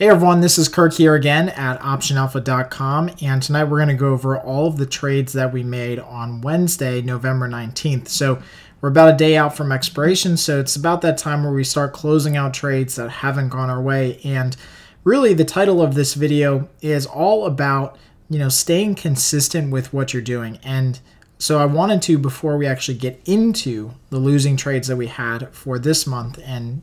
Hey everyone, this is Kirk here again at OptionAlpha.com, and tonight we're going to go over all of the trades that we made on Wednesday, November 19th. So we're about a day out from expiration, so it's about that time where we start closing out trades that haven't gone our way. And really the title of this video is all about, staying consistent with what you're doing. And so I wanted to, before we actually get into the losing trades that we had for this month, and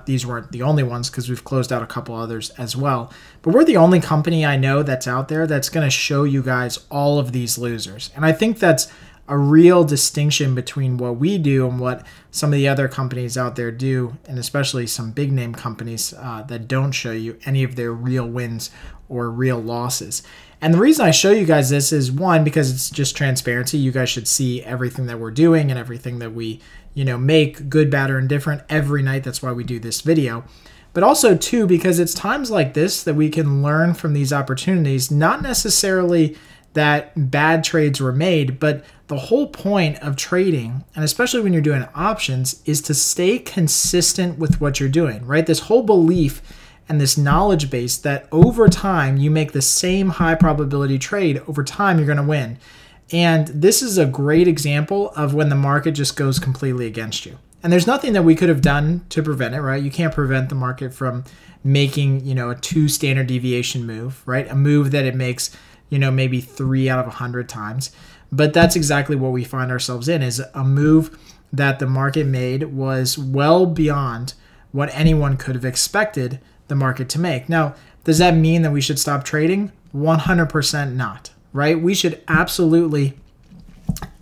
these weren't the only ones because we've closed out a couple others as well, but we're the only company I know that's out there that's going to show you guys all of these losers. And I think that's a real distinction between what we do and what some of the other companies out there do, and especially some big name companies that don't show you any of their real wins or real losses. And the reason I show you guys this is, one, because it's just transparency. You guys should see everything that we're doing and everything that we make, good, bad, or indifferent, every night. That's why we do this video. But also, two, because it's times like this that we can learn from these opportunities, not necessarily that bad trades were made, but the whole point of trading, and especially when you're doing options, is to stay consistent with what you're doing, right? This whole belief and this knowledge base that over time you make the same high probability trade, over time you're going to win. And this is a great example of when the market just goes completely against you. And there's nothing that we could have done to prevent it, right? You can't prevent the market from making, a 2 standard deviation move, right? A move that it makes, maybe 3 out of 100 times. But that's exactly what we find ourselves in, is a move that the market made was well beyond what anyone could have expected the market to make. Now, does that mean that we should stop trading? 100% not, right? We should absolutely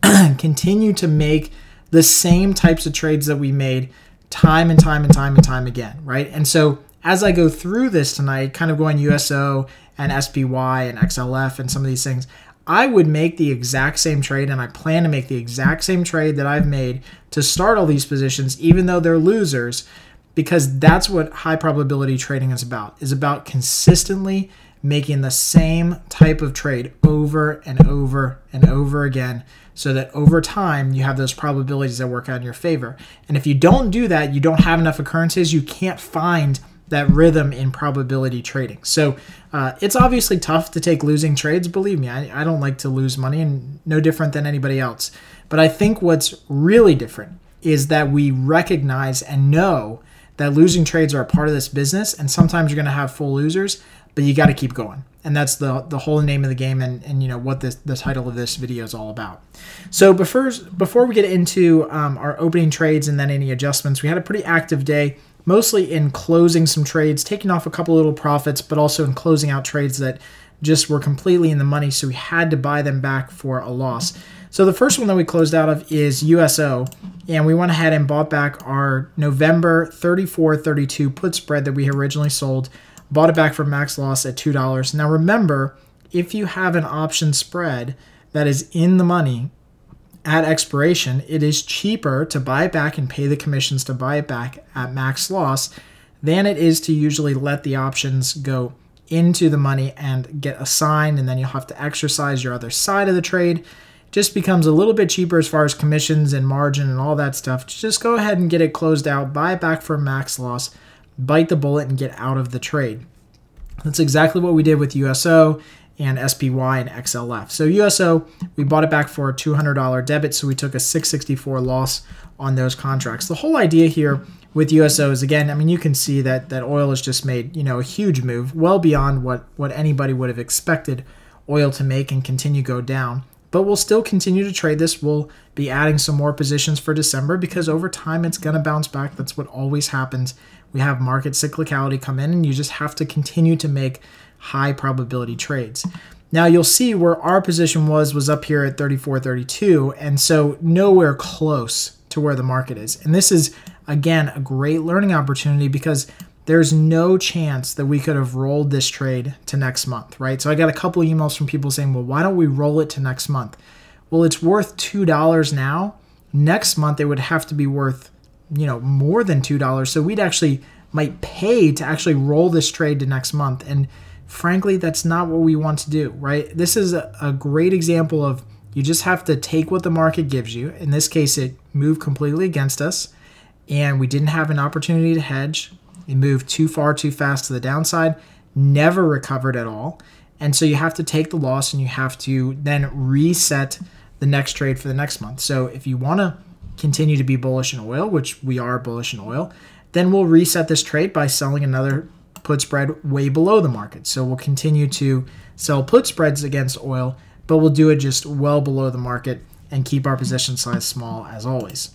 continue to make the same types of trades that we made time and time again, right? And so as I go through this tonight, kind of going USO and SPY and XLF and some of these things, I would make the exact same trade, and I plan to make the exact same trade that I've made to start all these positions, even though they're losers, because that's what high probability trading is about consistently making the same type of trade over and over and over again, so that over time you have those probabilities that work out in your favor. And if you don't do that, you don't have enough occurrences, you can't find that rhythm in probability trading. So it's obviously tough to take losing trades. Believe me, I don't like to lose money, and no different than anybody else. But I think what's really different is that we recognize and know that losing trades are a part of this business, and sometimes you're going to have full losers, but you got to keep going. And that's the whole name of the game, and what the title of this video is all about. So before we get into our opening trades and then any adjustments, we had a pretty active day, mostly in closing some trades, taking off a couple little profits, but also in closing out trades that just were completely in the money, so we had to buy them back for a loss. So the first one that we closed out of is USO, and we went ahead and bought back our November 34.32 put spread that we originally sold, bought it back for max loss at $2. Now remember, if you have an option spread that is in the money at expiration, it is cheaper to buy it back and pay the commissions to buy it back at max loss than it is to usually let the options go into the money and get assigned, and then you'll have to exercise your other side of the trade. Just becomes a little bit cheaper as far as commissions and margin and all that stuff. Just go ahead and get it closed out, buy it back for max loss, bite the bullet, and get out of the trade. That's exactly what we did with USO and SPY and XLF. So USO, we bought it back for a $200 debit, so we took a $664 loss on those contracts. The whole idea here with USO is, again, you can see that oil has just made, a huge move, well beyond what anybody would have expected oil to make and continue to go down. But we'll still continue to trade this. We'll be adding some more positions for December, because over time it's going to bounce back. That's what always happens. We have market cyclicality come in, and you just have to continue to make high probability trades. Now you'll see where our position was up here at 34.32, and so nowhere close to where the market is. And this is, again, a great learning opportunity, because there's no chance that we could have rolled this trade to next month, right? So I got a couple emails from people saying, well, why don't we roll it to next month? Well, it's worth $2 now. Next month, it would have to be worth, more than $2. So we'd actually might pay to actually roll this trade to next month. And frankly, that's not what we want to do, right? This is a great example of, you just have to take what the market gives you. In this case, it moved completely against us, and we didn't have an opportunity to hedge. It moved too far too fast to the downside, never recovered at all. And so you have to take the loss and you have to then reset the next trade for the next month. So if you want to continue to be bullish in oil, which we are bullish in oil, then we'll reset this trade by selling another put spread way below the market. So we'll continue to sell put spreads against oil, but we'll do it just well below the market and keep our position size small as always.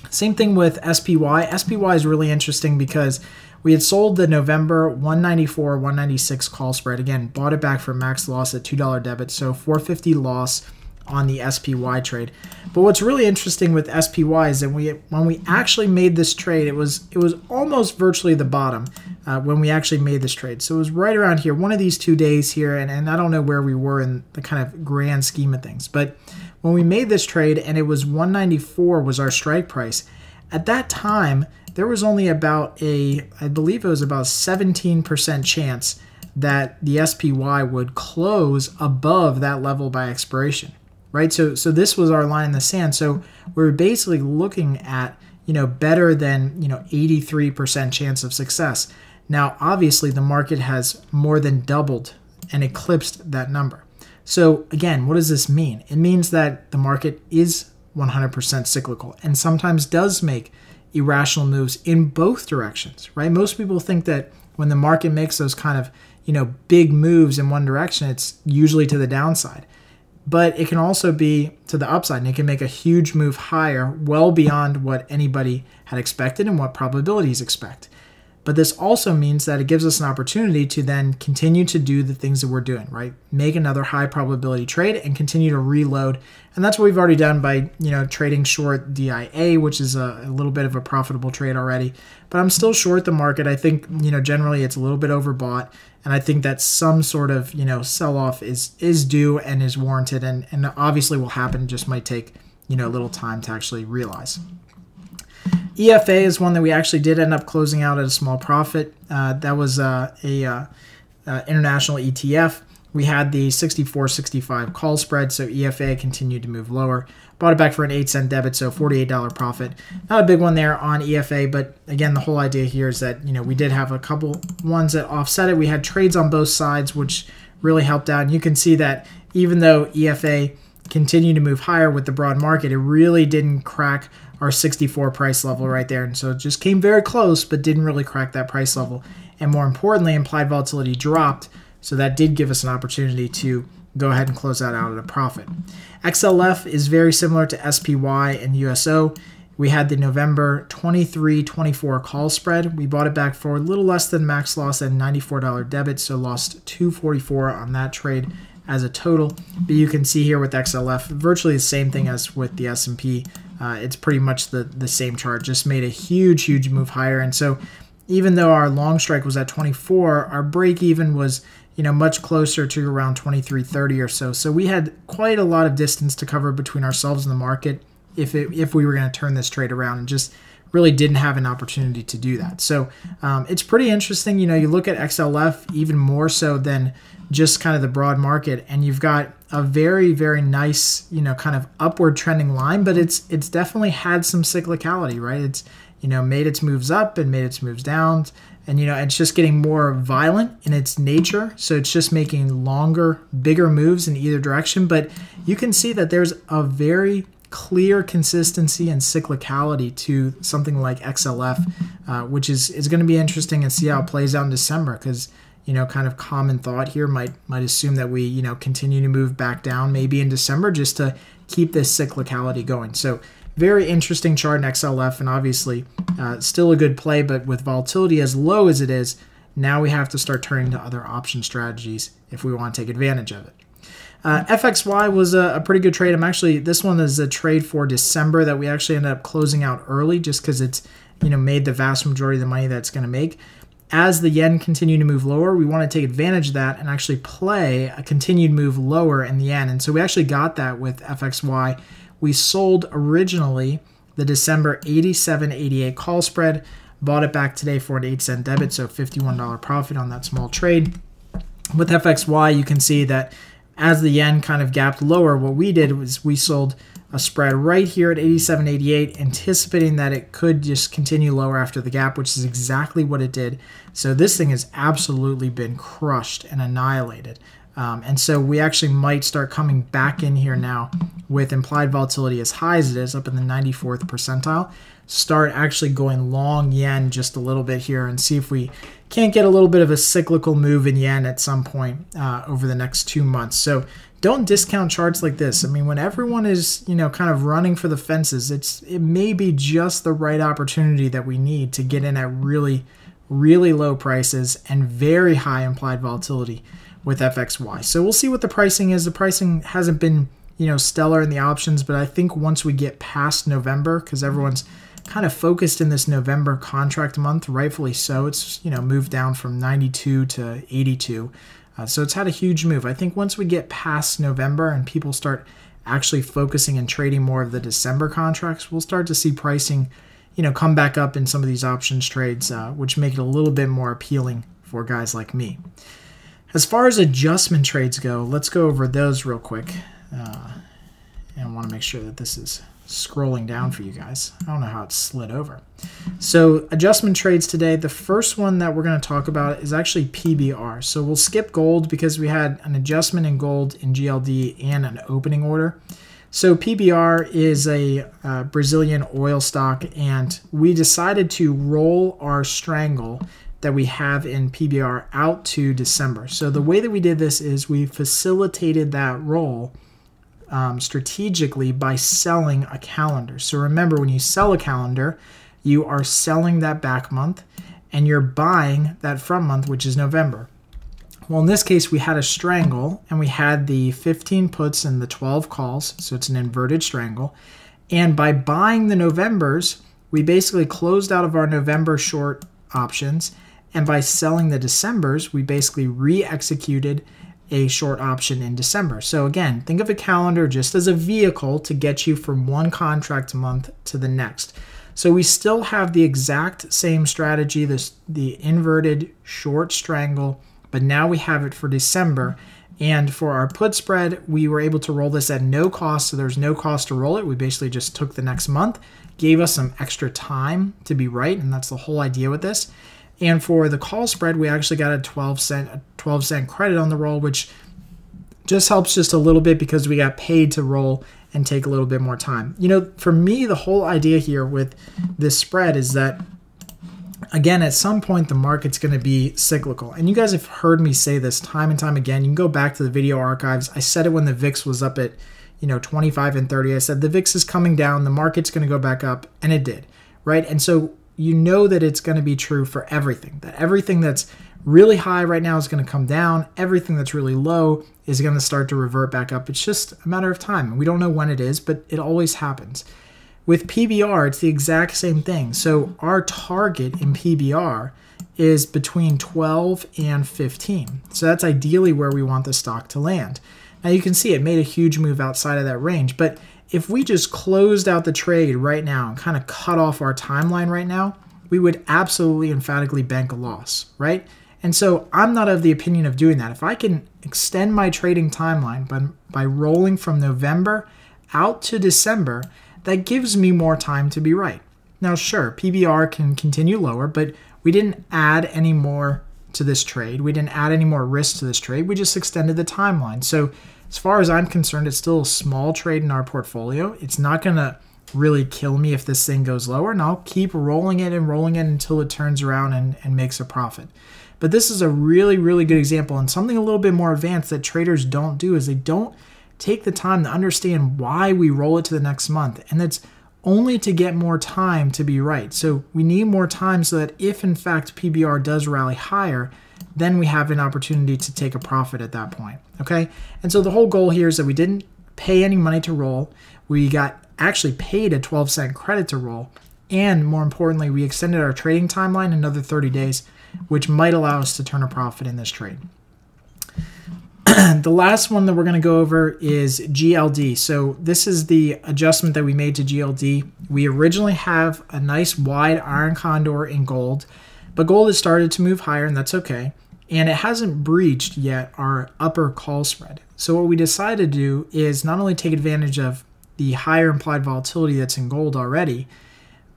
Same thing with SPY. SPY is really interesting because we had sold the November 194, 196 call spread. Again, bought it back for max loss at $2 debit, so 450 loss on the SPY trade. But what's really interesting with SPY is that when we actually made this trade, it was almost virtually the bottom when we actually made this trade. So it was right around here, one of these 2 days here, and I don't know where we were in the kind of grand scheme of things. But when we made this trade and it was 194 was our strike price, at that time, there was only about I believe it was about 17% chance that the SPY would close above that level by expiration, right? So this was our line in the sand. So we're basically looking at, better than, 83% chance of success. Now, obviously, the market has more than doubled and eclipsed that number. So again, what does this mean? It means that the market is 100% cyclical and sometimes does make irrational moves in both directions, right? Most people think that when the market makes those kind of, big moves in one direction, it's usually to the downside. But it can also be to the upside, and it can make a huge move higher, well beyond what anybody had expected and what probabilities expect. But this also means that it gives us an opportunity to then continue to do the things that we're doing, right? Make another high probability trade and continue to reload. And that's what we've already done by, trading short DIA, which is a little bit of a profitable trade already. But I'm still short the market. I think, generally it's a little bit overbought. And I think that some sort of, sell-off is due and is warranted and obviously will happen, just might take, a little time to actually realize. EFA is one that we actually did end up closing out at a small profit. That was a international ETF. We had the 64.65 call spread, so EFA continued to move lower. Bought it back for an 8-cent debit, so $48 profit. Not a big one there on EFA, but again, the whole idea here is that we did have a couple ones that offset it. We had trades on both sides, which really helped out. And you can see that even though EFA continued to move higher with the broad market, it really didn't crack our 64 price level right there. And so it just came very close, but didn't really crack that price level. And more importantly, implied volatility dropped. So that did give us an opportunity to go ahead and close that out at a profit. XLF is very similar to SPY and USO. We had the November 23-24 call spread. We bought it back for a little less than max loss at $94 debit, so lost $244 on that trade as a total. But you can see here with XLF, virtually the same thing as with the S&P. It's pretty much the same chart, just made a huge move higher. And so even though our long strike was at 24, our break even was much closer to around 23.30 or so. So we had quite a lot of distance to cover between ourselves and the market if we were going to turn this trade around, and just really didn't have an opportunity to do that. So it's pretty interesting. You look at XLF even more so than just kind of the broad market, and you've got a very nice kind of upward trending line, but it's definitely had some cyclicality, right? It's made its moves up and made its moves down, and it's just getting more violent in its nature. So it's just making longer, bigger moves in either direction. But you can see that there's a very clear consistency and cyclicality to something like XLF, which is going to be interesting and see how it plays out in December, because kind of common thought here might assume that we continue to move back down maybe in December just to keep this cyclicality going. So very interesting chart in XLF, and obviously still a good play, but with volatility as low as it is, now we have to start turning to other option strategies if we want to take advantage of it. FXY was a pretty good trade. This one is a trade for December that we actually ended up closing out early just because it's made the vast majority of the money that it's going to make. As the yen continued to move lower, we want to take advantage of that and actually play a continued move lower in the yen. And so we actually got that with FXY. We sold originally the December 87.88 call spread, bought it back today for an 8-cent debit, so $51 profit on that small trade. With FXY, you can see that as the yen kind of gapped lower, what we did was we sold a spread right here at 87.88, anticipating that it could just continue lower after the gap, which is exactly what it did. So this thing has absolutely been crushed and annihilated. And so we actually might start coming back in here now with implied volatility as high as it is, up in the 94th percentile. Start actually going long yen just a little bit here and see if we can't get a little bit of a cyclical move in yen at some point over the next 2 months. So don't discount charts like this. I mean, when everyone is, kind of running for the fences, it may be just the right opportunity that we need to get in at really, really low prices and very high implied volatility with FXY. So we'll see what the pricing is. The pricing hasn't been, stellar in the options, but I think once we get past November, because everyone's kind of focused in this November contract month, rightfully so. It's, moved down from 92 to 82. So it's had a huge move. I think once we get past November and people start actually focusing and trading more of the December contracts, we'll start to see pricing, come back up in some of these options trades, which make it a little bit more appealing for guys like me. As far as adjustment trades go, let's go over those real quick. And I want to make sure that this is scrolling down for you guys. I don't know how it slid over. So adjustment trades today, the first one that we're going to talk about is actually PBR. So we'll skip gold because we had an adjustment in gold in GLD and an opening order. So PBR is a Brazilian oil stock, and we decided to roll our strangle that we have in PBR out to December. So the way that we did this is we facilitated that roll strategically by selling a calendar. So remember, when you sell a calendar, you are selling that back month and you're buying that front month, which is November. Well, in this case, we had a strangle and we had the 15 puts and the 12 calls. So it's an inverted strangle. And by buying the Novembers, we basically closed out of our November short options. And by selling the Decembers, we basically re-executed a short option in December. So again, think of a calendar just as a vehicle to get you from one contract month to the next. So we still have the exact same strategy, the inverted short strangle, but now we have it for December. And for our put spread, we were able to roll this at no cost, so there's no cost to roll it. We basically just took the next month, gave us some extra time to be right, and that's the whole idea with this. And for the call spread, we actually got a 12 cent credit on the roll, which just helps just a little bit because we got paid to roll and take a little bit more time. For me, the whole idea here with this spread is that, again, at some point, the market's going to be cyclical. And you guys have heard me say this time and time again. You can go back to the video archives. I said it when the VIX was up at 25 and 30. I said the VIX is coming down. The market's going to go back up. And it did, right? And so you know that it's going to be true for everything, that everything that's really high right now is going to come down. Everything that's really low is going to start to revert back up. It's just a matter of time. We don't know when it is, but it always happens. With PBR, it's the exact same thing. So our target in PBR is between 12 and 15. So that's ideally where we want the stock to land. Now you can see it made a huge move outside of that range, but if we just closed out the trade right now and kind of cut off our timeline right now, we would absolutely emphatically bank a loss, right? And so I'm not of the opinion of doing that. If I can extend my trading timeline by rolling from November out to December, that gives me more time to be right. Now, sure, PBR can continue lower, but we didn't add any more to this trade. We didn't add any more risk to this trade. We just extended the timeline. So as far as I'm concerned, it's still a small trade in our portfolio. It's not going to really kill me if this thing goes lower, and I'll keep rolling it until it turns around and makes a profit. But this is a really, really good example, and something a little bit more advanced that traders don't do is they don't take the time to understand why we roll it to the next month. And it's only to get more time to be right. So we need more time so that if in fact PBR does rally higher, then we have an opportunity to take a profit at that point. Okay. And so the whole goal here is that we didn't pay any money to roll. We got actually paid a 12-cent credit to roll. And more importantly, we extended our trading timeline another 30 days, which might allow us to turn a profit in this trade. The last one that we're going to go over is GLD. So this is the adjustment that we made to GLD. We originally have a nice wide iron condor in gold, but gold has started to move higher, and that's okay. And it hasn't breached yet our upper call spread. So what we decided to do is not only take advantage of the higher implied volatility that's in gold already.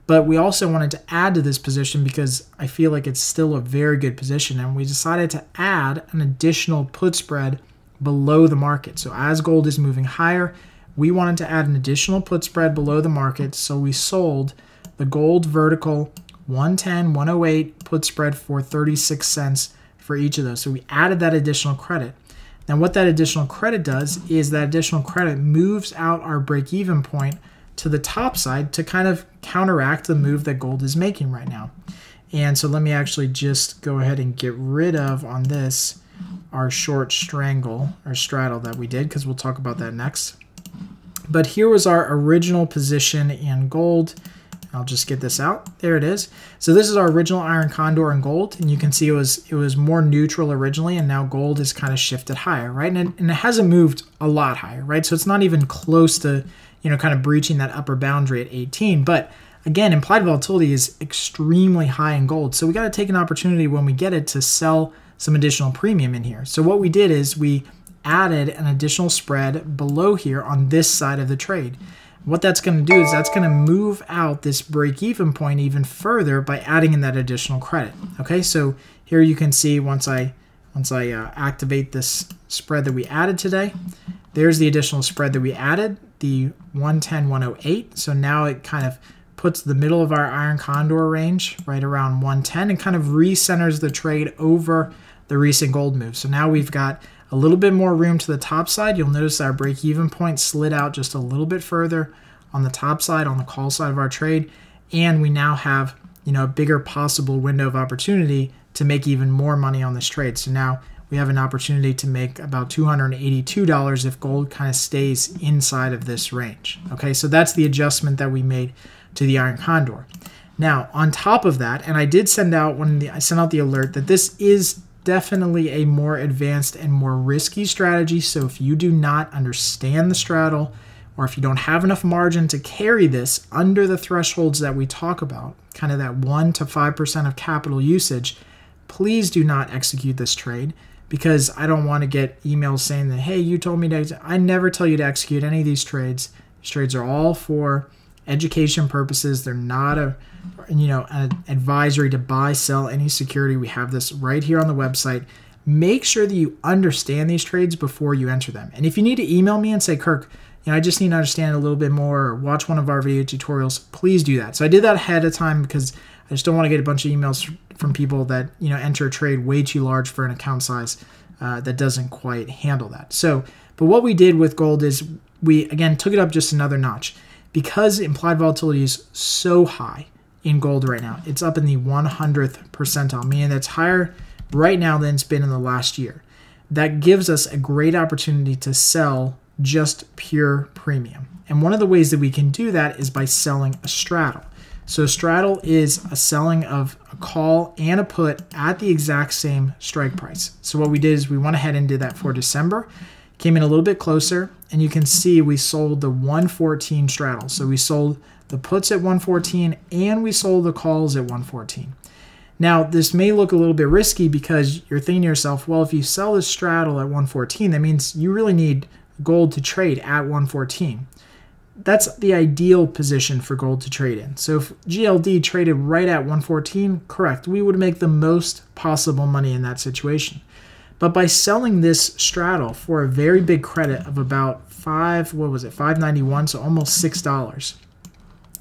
But we also wanted to add to this position because I feel like it's still a very good position. And we decided to add an additional put spread below the market. So as gold is moving higher, we wanted to add an additional put spread below the market. So we sold the gold vertical 110, 108 put spread for 36 cents for each of those. So we added that additional credit. Now what that additional credit does is that additional credit moves out our break-even point to the top side to kind of counteract the move that gold is making right now. And so let me actually just go ahead and get rid of on this our short straddle that we did, because we'll talk about that next. But here was our original position in gold. I'll just get this out. There it is. So this is our original iron condor in gold, and you can see it was more neutral originally, and now gold is kind of shifted higher, right? And it hasn't moved a lot higher, right? So it's not even close to, you know, kind of breaching that upper boundary at 18. But again, implied volatility is extremely high in gold. So we got to take an opportunity when we get it to sell some additional premium in here. So what we did is we added an additional spread below here on this side of the trade. What that's going to do is that's going to move out this break-even point even further by adding in that additional credit. Okay, so here you can see once I activate this spread that we added today, there's the additional spread that we added, the 110, 108. So now it kind of puts the middle of our iron condor range right around 110 and kind of recenters the trade over the recent gold move. So now we've got a little bit more room to the top side. You'll notice our break-even point slid out just a little bit further on the top side, on the call side of our trade, and we now have, you know, a bigger possible window of opportunity to make even more money on this trade. So now we have an opportunity to make about $282 if gold kind of stays inside of this range. Okay, so that's the adjustment that we made to the iron condor. Now, on top of that, and I did send out I sent out the alert that this is definitely a more advanced and more risky strategy. So if you do not understand the straddle, or if you don't have enough margin to carry this under the thresholds that we talk about, kind of that 1 to 5% of capital usage, please do not execute this trade, because I don't want to get emails saying that, hey, you told me to. I never tell you to execute any of these trades. These trades are all for education purposes. They're not an advisory to buy, sell any security. We have this right here on the website. Make sure that you understand these trades before you enter them. And if you need to email me and say, Kirk, I just need to understand a little bit more, or watch one of our video tutorials, please do that. So I did that ahead of time because I just don't want to get a bunch of emails from people that, enter a trade way too large for an account size that doesn't quite handle that. So, but what we did with gold is we, again, took it up just another notch. Because implied volatility is so high in gold right now, it's up in the 100th percentile, meaning that's higher right now than it's been in the last year. That gives us a great opportunity to sell just pure premium. And one of the ways that we can do that is by selling a straddle. So a straddle is a selling of a call and a put at the exact same strike price. So what we did is we went ahead and did that for December, came in a little bit closer, and you can see we sold the 114 straddle. So we sold the puts at 114 and we sold the calls at 114. Now, this may look a little bit risky because you're thinking to yourself, well, if you sell this straddle at 114, that means you really need gold to trade at 114. That's the ideal position for gold to trade in. So if GLD traded right at 114, correct, we would make the most possible money in that situation. But by selling this straddle for a very big credit of about $5.91, so almost $6.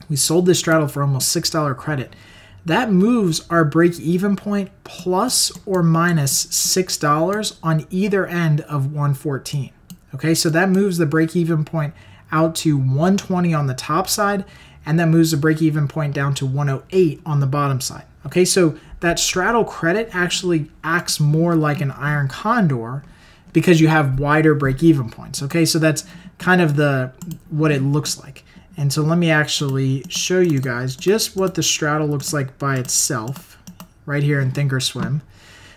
We sold this straddle for almost $6 credit. That moves our break-even point plus or minus $6 on either end of 114. Okay, so that moves the break-even point out to 120 on the top side, and that moves the break-even point down to 108 on the bottom side. Okay, so that straddle credit actually acts more like an iron condor because you have wider break-even points. Okay, so that's kind of what it looks like. And so let me actually show you guys just what the straddle looks like by itself right here in Thinkorswim.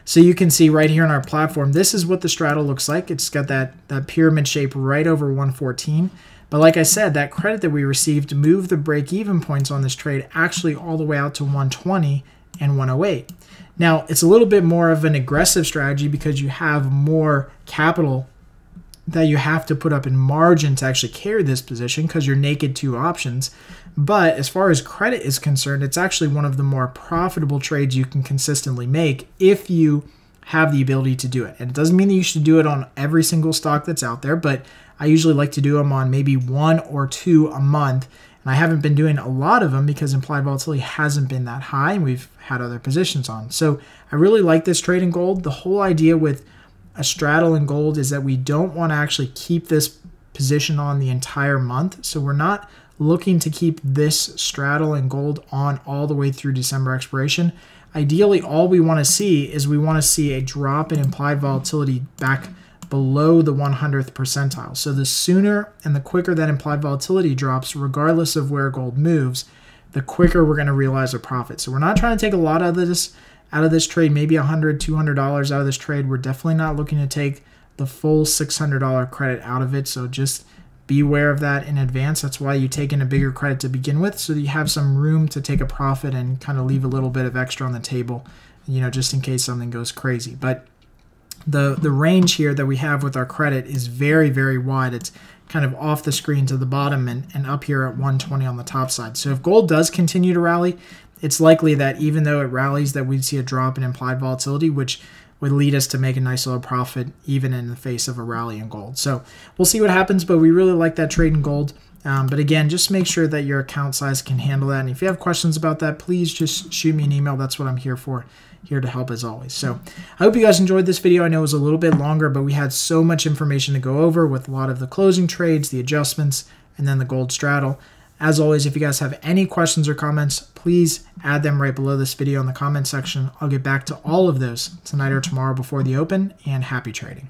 So you can see right here on our platform, this is what the straddle looks like. It's got that pyramid shape right over 114. But like I said, that credit that we received moved the break-even points on this trade actually all the way out to 120 and 108. Now, it's a little bit more of an aggressive strategy because you have more capital that you have to put up in margin to actually carry this position because you're naked to options. But as far as credit is concerned, it's actually one of the more profitable trades you can consistently make if you have the ability to do it. And it doesn't mean that you should do it on every single stock that's out there, but I usually like to do them on maybe 1 or 2 a month. And I haven't been doing a lot of them because implied volatility hasn't been that high and we've had other positions on. So I really like this trade in gold. The whole idea with a straddle in gold is that we don't want to actually keep this position on the entire month. So we're not looking to keep this straddle in gold on all the way through December expiration. Ideally, all we want to see is we want to see a drop in implied volatility back below the 100th percentile. So the sooner and the quicker that implied volatility drops, regardless of where gold moves, the quicker we're going to realize a profit. So we're not trying to take a lot out of this trade, maybe $100, $200 out of this trade. We're definitely not looking to take the full $600 credit out of it. So just be aware of that in advance. That's why you take in a bigger credit to begin with, so that you have some room to take a profit and kind of leave a little bit of extra on the table, just in case something goes crazy. But the range here that we have with our credit is very, very wide. It's kind of off the screen to the bottom and up here at 120 on the top side. So if gold does continue to rally, it's likely that even though it rallies, that we'd see a drop in implied volatility, which would lead us to make a nice little profit even in the face of a rally in gold. So we'll see what happens, but we really like that trade in gold. But again, just make sure that your account size can handle that. And if you have questions about that, please just shoot me an email. That's what I'm here for, here to help as always. So I hope you guys enjoyed this video. I know it was a little bit longer, but we had so much information to go over with a lot of the closing trades, the adjustments, and then the gold straddle. As always, if you guys have any questions or comments, please add them right below this video in the comment section. I'll get back to all of those tonight or tomorrow before the open, and happy trading.